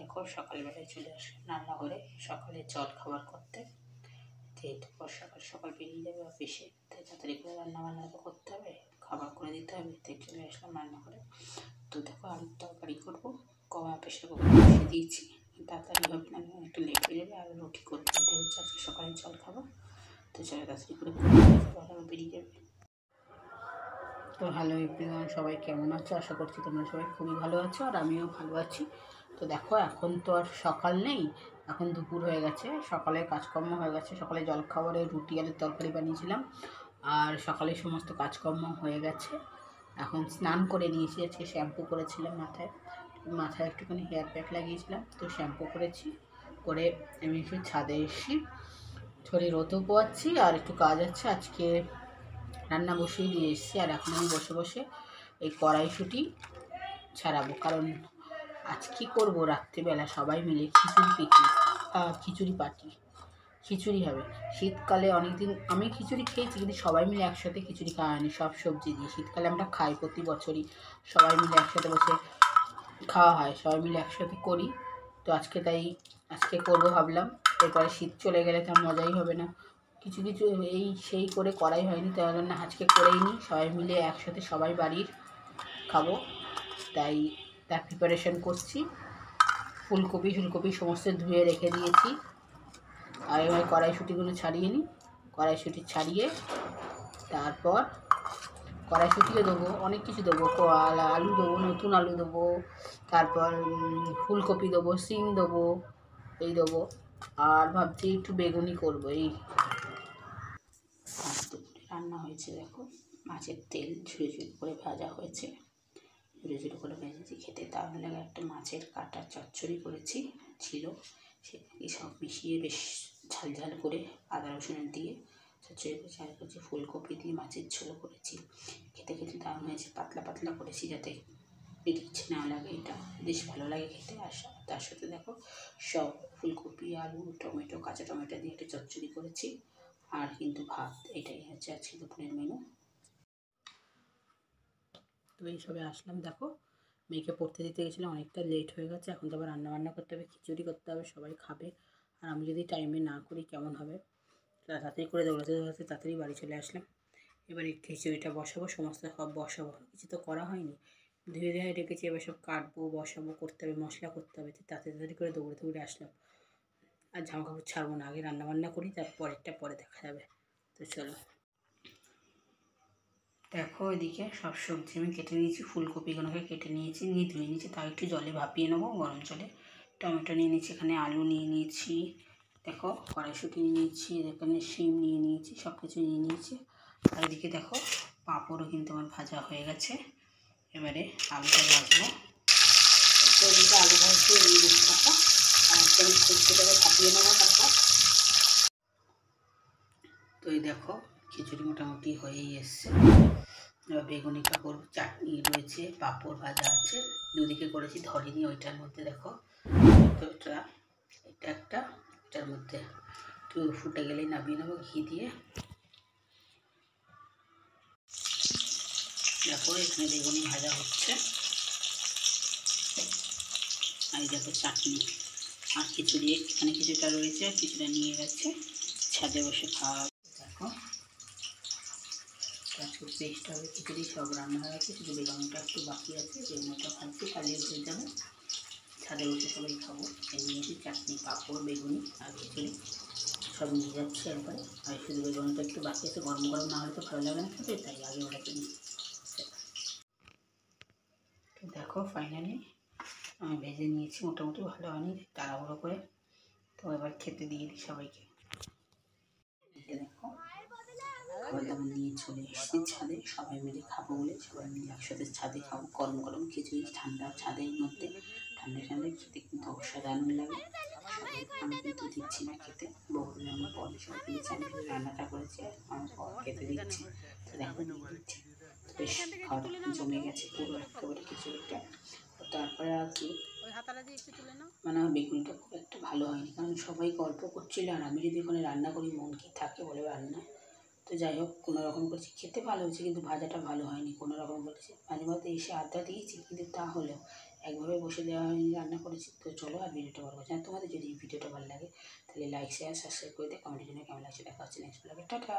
দেখো সকালবেলায় চলে আসলাম রান্নাঘরে সকালে জল খাবার করতে। যেহেতু সকাল সকাল বেরিয়ে যাবে অফিসে, তাই তাড়াতাড়ি করে রান্নাবান্না তো করতে হবে, খাবার করে দিতে হবে, তাই চলে আসলাম রান্নাঘরে। তো দেখো আলুর তরকারি করবো, প্রেশার কুকারে বসিয়ে দিয়েছি। তাড়াতাড়ি হবে না, একটু লেট হয়ে যাবে। আর রুটি করবো, এটা হচ্ছে আজকে সকালে জল খাবো। তো চলে তাড়াতাড়ি করে বেরিয়ে যাবে। তো হ্যালো এভরিওয়ান, সবাই কেমন আছো? আশা করছি তোমরা সবাই খুবই ভালো আছো, আর আমিও ভালো আছি। তো দেখো এখন তো আর সকাল নেই, এখন দুপুর হয়ে গেছে, সকালে কাজকর্ম হয়ে গেছে। সকালে জলখাবারে রুটি আলুর তরকারি বানিয়েছিলাম, আর সকালে সমস্ত কাজকর্ম হয়ে গেছে। এখন স্নান করে নিয়েছি, আজকে শ্যাম্পু করেছিলাম, মাথায় একটুখানি হেয়ার প্যাক লাগিয়েছিলাম, তো শ্যাম্পু করেছি। করে আমি একটু ছাদে এসেছি, ছড়ি রোদও পোয়াচ্ছি, আর একটু কাজ আছে। আজকে রান্না বসিয়ে দিয়ে এসেছি, আর এখন আমি বসে বসে এই কড়াইশুঁটি ছাড়াবো। কারণ আজ কী করবো, রাত্রিবেলা সবাই মিলে খিচুড়ি খিচুড়ি হবে। শীতকালে অনেকদিন আমি খিচুড়ি খেয়েছি, কিন্তু সবাই মিলে একসাথে খিচুড়ি খাওয়া হয়নি সব সবজি দিয়ে। শীতকালে আমরা খাই প্রতি বছরই, সবাই মিলে একসাথে বসে খাওয়া হয়, সবাই মিলে একসাথে করি। তো আজকে করবো ভাবলাম, এরপরে শীত চলে গেলে তো মজাই হবে না। কিছু এই সেই করে করাই হয়নি, তাই জন্য আজকে করেই নিই, সবাই মিলে একসাথে সবাই বাড়ির খাবো, তাই তার প্রিপারেশন করছি। ফুলকপি সমস্ত ধুয়ে রেখে দিয়েছি, আর এবার কড়াইশুঁটিগুলো ছাড়িয়ে নিই। কড়াইশুঁটি ছাড়িয়ে তারপর কড়াইশুঁটিও দেবো, অনেক কিছু দেবো, আলু দেবো, নতুন আলু দেবো, তারপর ফুলকপি দেবো, সিম দেবো, এই দেবো। আর ভাবছি একটু বেগুনি করবো। এই রান্না হয়েছে দেখো, মাছের তেল ঝুড়ি করে ভাজা হয়েছে, ঝুড়ি করে ভেজেছি, খেতে দারুণ লাগে। একটা মাছের কাটা চচ্চড়ি করেছি ছিল, সেটাকে সব মিশিয়ে বেশ ঝাল ঝাল করে আদা রসুন দিয়ে চচ্চড়ি করেছি। আর করেছি ফুলকপি দিয়ে মাছের ঝোল করেছি, খেতে খেতে দারুণ হয়েছে। পাতলা পাতলা করেছি যাতে ইচ্ছে না লাগে, এটা বেশ ভালো লাগে খেতে। আর তার সাথে দেখো সব ফুলকপি, আলু, টমেটো, কাঁচা টমেটো দিয়ে একটা চচ্চড়ি করেছি, আর কিন্তু ভাত। এটাই হচ্ছে আজকে দুপুরের মেনু। তো এইসবে আসলাম, দেখো মেয়েকে পড়তে দিতে গেছিলাম, অনেকটা লেট হয়ে গেছে। এখন তো আবার রান্নাবান্না করতে হবে, খিচুড়ি করতে হবে, সবাই খাবে। আর আমি যদি টাইমে না করি কেমন হবে, তাড়াতাড়ি করে দৌড়াতে তাড়াতাড়ি বাড়ি চলে আসলাম। এবার এই খিচুড়িটা বসাবো, সমস্ত সব বসাবো, কিছু তো করা হয়নি, ধুয়ে ধুয়ে রেখেছি। এবার সব কাটবো, বসাবো, করতে হবে, মশলা করতে হবে, তাড়াতাড়ি করে দৌড়ে আসলাম। আর জামা কাপড় ছাড়বো না, আগে রান্নাবান্না করি, তারপরেরটা পরে দেখা যাবে। তো চলো দেখো, এদিকে সব সবজি আমি কেটে নিয়েছি, ফুলকপিগুলোকে কেটে নিয়েছি, নিয়ে ধুয়ে নিয়েছি, তাও একটু জলে ভাপিয়ে নেবো গরম জলে। টমেটো নিয়ে নিয়েছি, এখানে আলু নিয়ে নিয়েছি, দেখো কড়াইশুঁটি নিয়ে নিয়েছি, এখানে শিম নিয়ে নিয়েছি, সব কিছু নিয়ে নিয়েছি। আর এদিকে দেখো পাঁপড়ও কিন্তু আমার ভাজা হয়ে গেছে। এবারে আলুটা ভাজবো, এদিকে আলু ভাজতে দিয়ে দিচ্ছি টাকা, আর সবজিটাকে ভাপিয়ে নেবো তারপর। তো এই দেখো খিচুড়ি মোটামুটি হয়েই এসছে। এবার বেগুনিটা করবো, চাটনি রয়েছে, পাঁপড় ভাজা আছে, দুদিকে করেছি, ধরিনি ওইটার মধ্যে দেখো। তো এটা একটা, এটার মধ্যে একটু ফুটে গেলেই নামিয়ে নেবো ঘি দিয়ে। দেখো এখানে বেগুনি ভাজা হচ্ছে, আর দেখো চাটনি আর খিচুড়ি, এখানে কিছুটা রয়েছে, কিছুটা নিয়ে গেছে, ছাদে বসে খাওয়া। দেখো আজকে পেস্ট হবে, খিচুড়ি সব রান্না হয়ে গেছে, শুধু বেগুনটা একটু বাকি আছে, বেগুনটা ভাজছি, কালিয়ে হয়ে যাবে, ছাদে বসে সবাই খাবো। নিয়েছি চাটনি, পাঁপড়, বেগুনি আর খিচুড়ি সব নিয়ে যাচ্ছে একবারে। আর শুধু বেগুনটা একটু বাকি আছে, গরম গরম না হলে তো ভালো লাগে না খেতে, তাই আগে ওটাকে নিই। তো দেখো ফাইনালি আমি ভেজে নিয়েছি, মোটামুটি ভালো হয়নি, তাড়াহুড়ো করে। তো এবার খেতে দিয়ে দিই সবাইকে। দেখো খাবার দাবার নিয়ে চলে এসেছি ছাদে, সবাই মিলে খাবো বলে সবাই মিলে একসাথে ছাদে খাবো। গরম গরম খিচুড়ি, ঠান্ডা ছাদের মধ্যে, ঠান্ডা খেতে কিন্তু অসাধারণ লাগে। আমি কিন্তু দিচ্ছি না খেতে, বউকে আমি পরে সবাই দিচ্ছি, আমি শুধু রান্নাটা করেছি, আমার পর খেতে দিচ্ছি। তো দেখো দিচ্ছি, বেশ খাওয়াটা জমে গেছে পুরো একেবারে খিচুড়িটা। তারপরে আর কি মানে আমার বেগুনিটা খুব একটা ভালো হয়নি, কারণ সবাই গল্প করছিল, আর আমি যদি ওখানে রান্না করি মন কি থাকে বলে রান্না। তো যাই হোক কোনো রকম করেছি, খেতে ভালো হয়েছে, কিন্তু ভাজাটা ভালো হয়নি, কোনো রকম করেছি। মাঝে মধ্যে এসে আড্ডা দিয়েছি, কিন্তু তাহলেও একভাবে বসে দেওয়া হয়নি, রান্না করেছি। তো চলো আর ভিডিওটা বড় করছি না। তোমাদের যদি এই ভিডিওটা ভালো লাগে তাহলে লাইক শেয়ার সাবস্ক্রাইব করে দিয়ে কমেন্টের জন্য কেমন লাগছে দেখা হচ্ছে নেক্সট ব্লগে। টাটা।